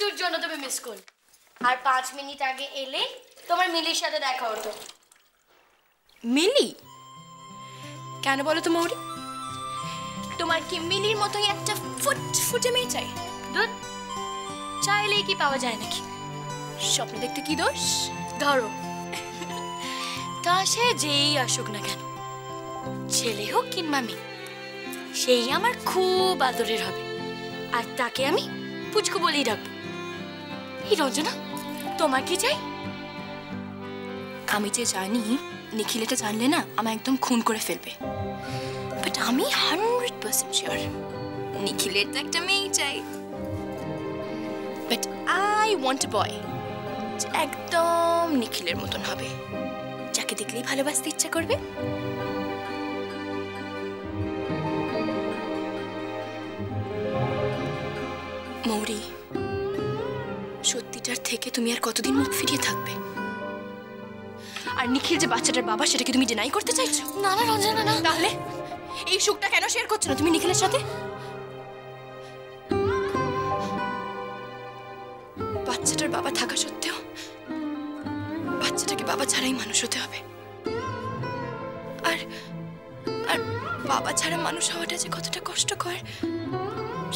একটুর জন্য তুমি মিস করলে। আর 5 মিনিট আগে এলে তোমার মিলির সাথে দেখা হতো। মিলি? কেন বলো তো মৌরি, তোমার কি মিলির মতোই একটা ফুটফুটে মেয়ে চাই? দুধ চাইলেই কি পাওয়া যায় নাকি? স্বপ্ন দেখতে কি দোষ? ধরো, তা সে যেই আসুক না কেন, ছেলে হোক কিংবা মেয়ে, সেই আমার খুব আদরের হবে। আর তাকে আমি পুচকু বলেই ডাকবো। এই রঞ্জনা, তোমার কি চাই? আমি যে জানি নিখিল এটা জানলে না আমায় একদম খুন করে ফেলবে, বাট আমি 100% শিওর নিখিলের তো একটা মেয়ে চাই। বাট আই ওয়ান্ট আ বয় একদম নিখিলের মতন হবে, যাকে দেখলেই ভালোবাসতে ইচ্ছা করবে। মৌরি, সত্যিটার থেকে তুমি আর কতদিন মুখ ফিরিয়ে থাকবে? আর নিখিল যে বাচ্চাটার বাবা, সেটা কি তুমি ডিনাই করতে চাইছো? না না রঞ্জনা, না। তাহলে এই সুখটা কেন শেয়ার করছো না তুমি নিখিলের সাথে? বাচ্চাটার বাবা থাকা সত্ত্বেও বাচ্চাটাকে বাবা ছাড়াই মানুষ হতে হবে। আর আর বাবা ছাড়া মানুষ হওয়াটা যে কতটা কষ্টকর,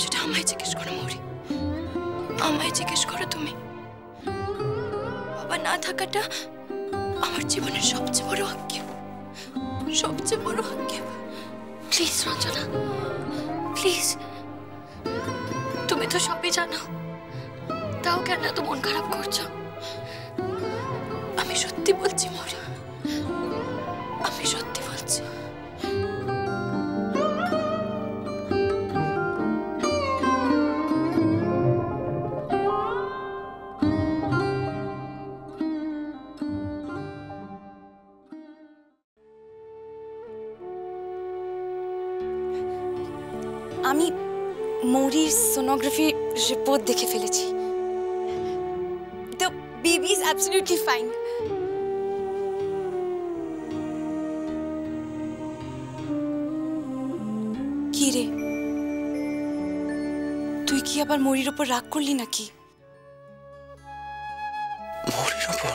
সেটা আমায় জিজ্ঞেস করো মৌরি, আমায় জিজ্ঞেস করো তুমি। বাবা না থাকাটা আমার জীবনের সবচেয়ে বড় আক্ষেপ, সবচেয়ে বড় আক্ষেপ। Please Ranjana, please. তুমি তো সবই জানো, তাও কেন এত মন খারাপ করছো? আমি সত্যি বলছি মৌরি, আমি সত্যি বলছি। আমি মৌরির সোনোগ্রাফি রিপোর্ট দেখে ফেলেছি। The baby is absolutely fine. কি রে, তুই কি আবার মৌরির ওপর রাগ করলি নাকি? মৌরির ওপর?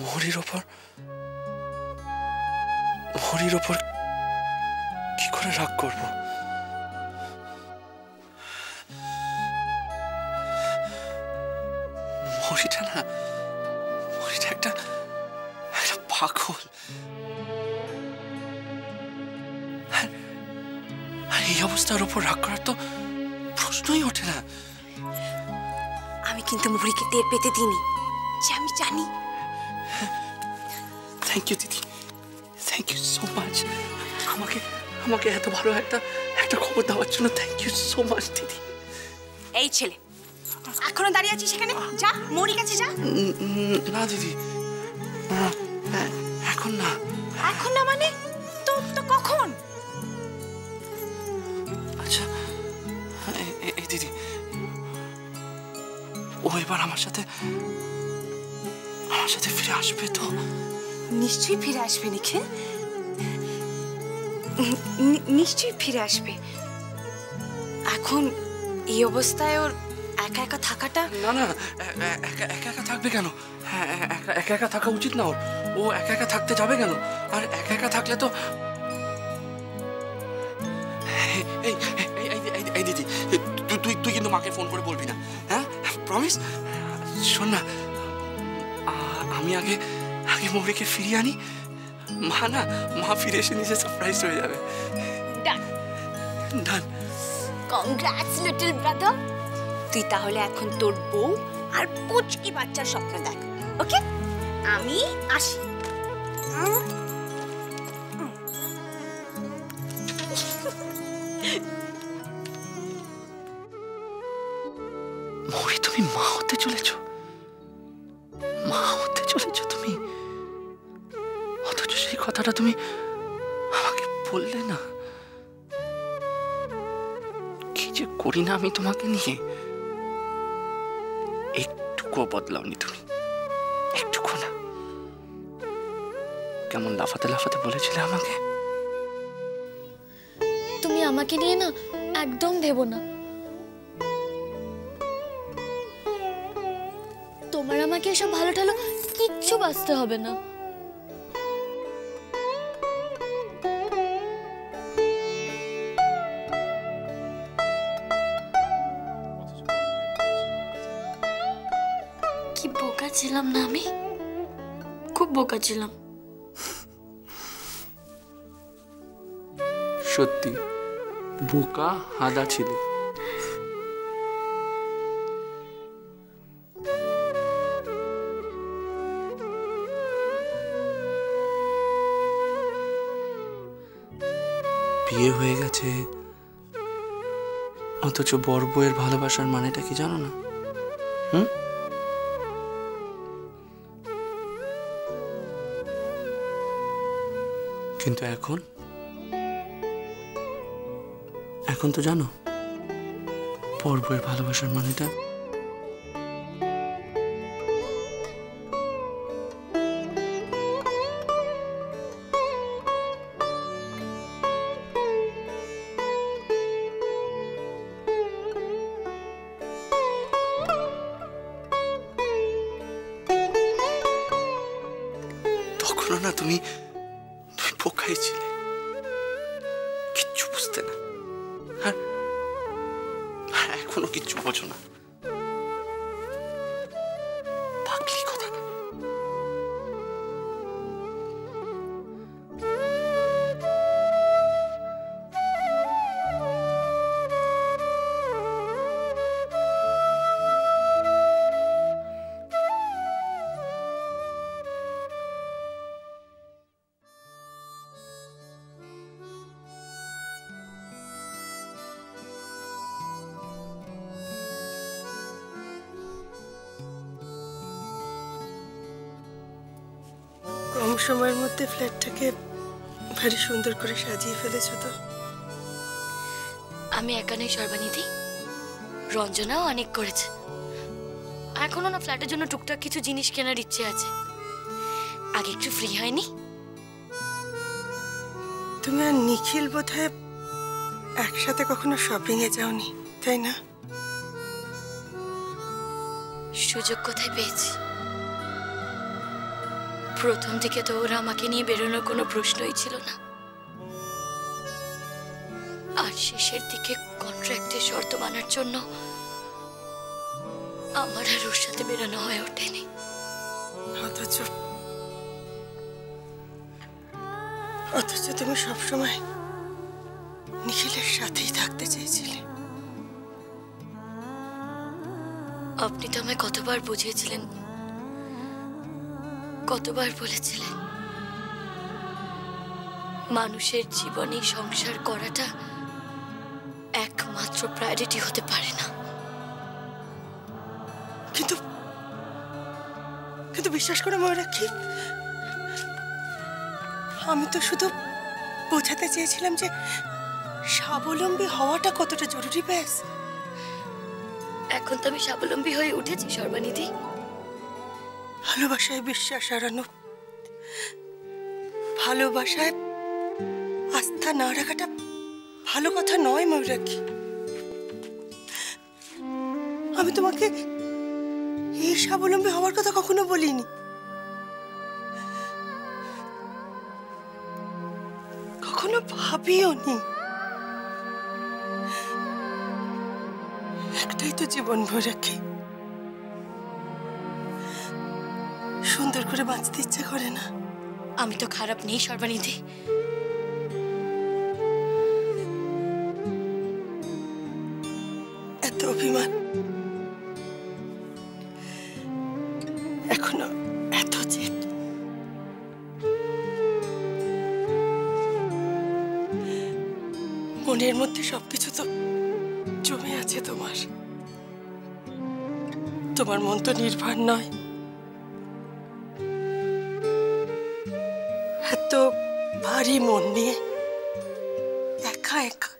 মৌরির ওপর? মৌরির ওপর কি করে রাগ করবো? মৌরিটা না, মৌরিটা একটা পাগল। আর এই অবস্থার ওপর রাগ করার তো প্রশ্নই ওঠে না। আমি কিন্তু মৌরিকে টের পেতে দিইনি যে আমি জানি। থ্যাংক ইউ দিদি, থ্যাংক ইউ সো মাচ। আমাকে এত ভালো একটা খবর দেওয়ার জন্য থ্যাংক ইউ সো মাচ দিদি। এই ছেলে, এখনো দাঁড়িয়ে আছিস সেখানে? যা মৌরির কাছে যা। না দিদি, এখন না। এখন না মানে? তো কখন? আচ্ছা এই দিদি, ও এবার আমার সাথে ফিরে আসবে তো? নিশ্চয়ই ফিরে আসবে নিখিল, নিশ্চয়ই ফিরে আসবে। এখন এই অবস্থায় ওর একা একা থাকাটা... না, একা একা থাকবে কেন? হ্যাঁ, একা একা থাকা উচিত না ওর। ও একা একা থাকতে যাবে কেন? আর একা একা থাকলে তো... এই দিদি, তুই কিন্তু মাকে ফোন করে বলবি না, হ্যাঁ? প্রমিস? শোন না, আমি আগে মৌরিকে ফিরিয়ে আনি। মা ফিরে এসে নিজে সারপ্রাইজ হয়ে যাবে। ডান। Congrats little brother. তুই তাহলে এখন তোর বউ আর পুচকি বাচ্চার স্বপ্ন দেখ, ওকে? আমি আসি। মৌরি, তুমি মা হতে চলেছো? মা হতে চলেছো তুমি? অথচ সেই কথাটা তুমি আমাকে বললে না। কি যে করি না আমি তোমাকে নিয়ে। একটুকুও বদলাওনি তুমি, একটুকু না। কেমন লাফাতে লাফাতে বলেছিলে আমাকে, তুমি আমাকে নিয়ে না একদম ভেবো না। তোমার আমাকে এসব ভালো টালো কিচ্ছু বাঁচতে হবে না। কি বোকা ছিলাম না আমি, খুব বোকা ছিলাম। সত্যি বোকা হাদা ছিলে। বিয়ে হয়ে গেছে অথচ বড় বউয়ের ভালোবাসার মানেটা কি জানো না? হুম, কিন্তু এখন তো জানো বড় বউয়ের ভালোবাসার মানেটা? তখনও না তুমি বোকাই ছিলে, কিচ্ছু বুঝতে না। আর এখনো কিচ্ছু বোঝো না। পাগলি কথা। কম সময়ের মধ্যে ফ্ল্যাটটাকে ভারী সুন্দর করে সাজিয়ে ফেলেছো তো। আমি একা নেই সর্বানিধি, রঞ্জনাও অনেক করেছে। এখনো না ফ্ল্যাটের জন্য টুকটাক কিছু জিনিস কেনার ইচ্ছে আছে। আগে একটু ফ্রি হয়নি? তুমি আর নিখিল বোধহয় একসাথে কখনো শপিং এ যাওনি, তাই না? সুযোগ কোথায় পেয়েছি? প্রথম থেকে তো ওরা আমাকে নিয়ে বেরোনোর কোনো প্রশ্নই ছিল না। আর শেষের দিকে কন্ট্রাক্টের শর্ত মানার জন্য আমার আর ওর সাথে বেরোনো হয়ে ওঠেনি। অথচ তুমি সবসময় নিখিলের সাথেই থাকতে চেয়েছিলে। আপনি তো আমায় কতবার বুঝিয়েছিলেন, কতবার বলেছিলেন মানুষের জীবনে সংসার করাটা একমাত্র প্রায়োরিটি হতে পারে না। কিন্তু কিন্তু বিশ্বাস করে ময়ূরাক্ষী, আমি তো শুধু বোঝাতে চেয়েছিলাম যে স্বাবলম্বী হওয়াটা কতটা জরুরি। ব্যাস, এখন তো আমি স্বাবলম্বী হয়ে উঠেছি সর্বানিধি। ভালোবাসায় বিশ্বাস হারানো, ভালোবাসায় আস্থা না রাখাটা ভালো কথা নয় ময়ূরাক্ষী। আমি তোমাকে এই স্বাবলম্বী হওয়ার কথা কখনো বলিনি। কখনো ভাবিও নি। একটাই তো জীবন ময়ূরাক্ষী, সুন্দর করে বাঁচতে ইচ্ছে করে না? আমি তো খারাপ নেই সর্বানিধি। এত অভিমান, এখনো এত জেদ, মনের মধ্যে সবকিছু তো জমে আছে তোমার। তোমার মন তো নির্ভর নয়। এত ভারী মন নিয়ে একা একা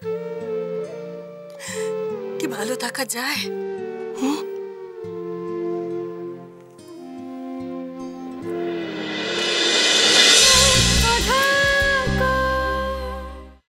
কি ভালো থাকা যায়?